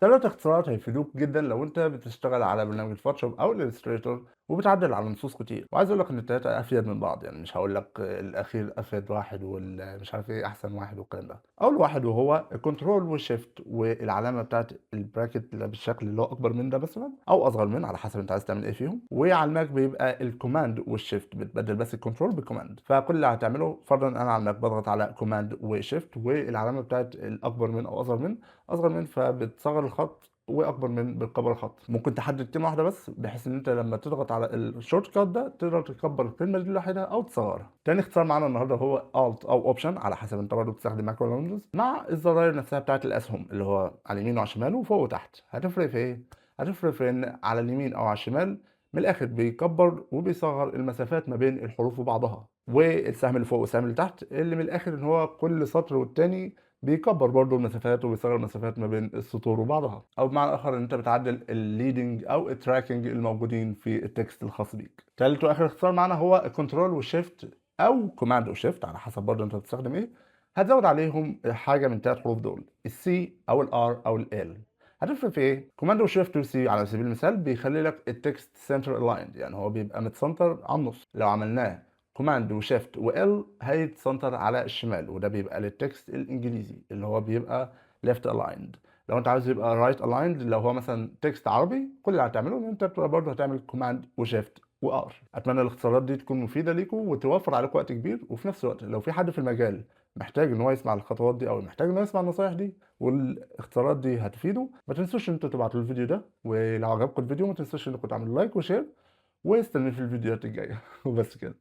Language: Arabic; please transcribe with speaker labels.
Speaker 1: 3 اختصارات هيفيدوك جدًا لو أنت بتشتغل على برنامج الفوتوشوب أو الإليستريتور وبتعدل على نصوص كتير، وعايز أقول لك إن ال3 أفيد من بعض، يعني مش هاقول لك الأخير أفيد واحد مش عارف إيه أحسن واحد والكلام ده. أول واحد وهو الكنترول والShift والعلامة بتاعة الbracket اللي بالشكل اللي هو أكبر من ده مثلًا أو أصغر من على حسب أنت عايز تعمل إيه فيهم، وعلى الماك بيبقى الcommand والShift بتبدل بس الكنترول بالcommand، فكل اللي هتعمله فرضًا أنا على الماك باضغط على command وShift والعلامة بتاعة الأكبر من أو أصغر من، أصغر من فبتصغّر الخط وأكبر من بتكبّر الخط، ممكن تحدد كلمة واحدة بس بحيث إن أنت لمّا تضغط على الshort cut ده تقدر تكبّر الكلمة دي لوحدها أو تصغّرها. تاني اختصار معانا النهارده هو Alt أو Option على حسب أنت برضه بتستخدم Mac والّا Windows، مع الزراير نفسها بتاعة الأسهم اللي هو على اليمين وعلى الشمال وفوق وتحت. هتفرق في إيه؟ هتفرق في إن على اليمين أو على الشمال من الآخر بيكبّر وبيصغّر المسافات ما بين الحروف وبعضها، والسهم اللي فوق والسهم اللي تحت اللي من الآخر إن هو كل سطر والتاني بيكبّر برضه المسافات وبيصغّر المسافات ما بين السطور وبعضها، أو بمعنى آخر إن أنت بتعدّل الleading أو الtracking الموجودين في الtext الخاص بيك. تالت وآخر اختصار معانا هو الcontrol والshift أو command وshift على حسب برضه أنت بتستخدم إيه، هتزوّد عليهم حاجة من ال3 حروف دول، الC أو الR أو الL. هتفرق في إيه؟ command وshift وC على سبيل المثال بيخلّي لك الtext center aligned يعني هو بيبقى متسنتر على النُص، لو عملناه كوماند وشيفت وال هيتسنتر على الشمال وده بيبقى للتكست الانجليزي اللي هو بيبقى left aligned. لو انت عاوز يبقى right aligned لو هو مثلا تكست عربي كل اللي هتعمله ان انت بتبقى برضه هتعمل كوماند وشيفت وار. اتمنى الاختصارات دي تكون مفيده ليكم وتوفر عليكم وقت كبير، وفي نفس الوقت لو في حد في المجال محتاج ان هو يسمع الخطوات دي او محتاج ان هو يسمع النصايح دي والاختصارات دي هتفيده، ما تنسوش ان انتوا تبعتوا الفيديو ده، ولو عجبكم الفيديو ما تنسوش انكم تعملوا لايك وشير واستنوني في الفيديوهات الجايه وبس كده.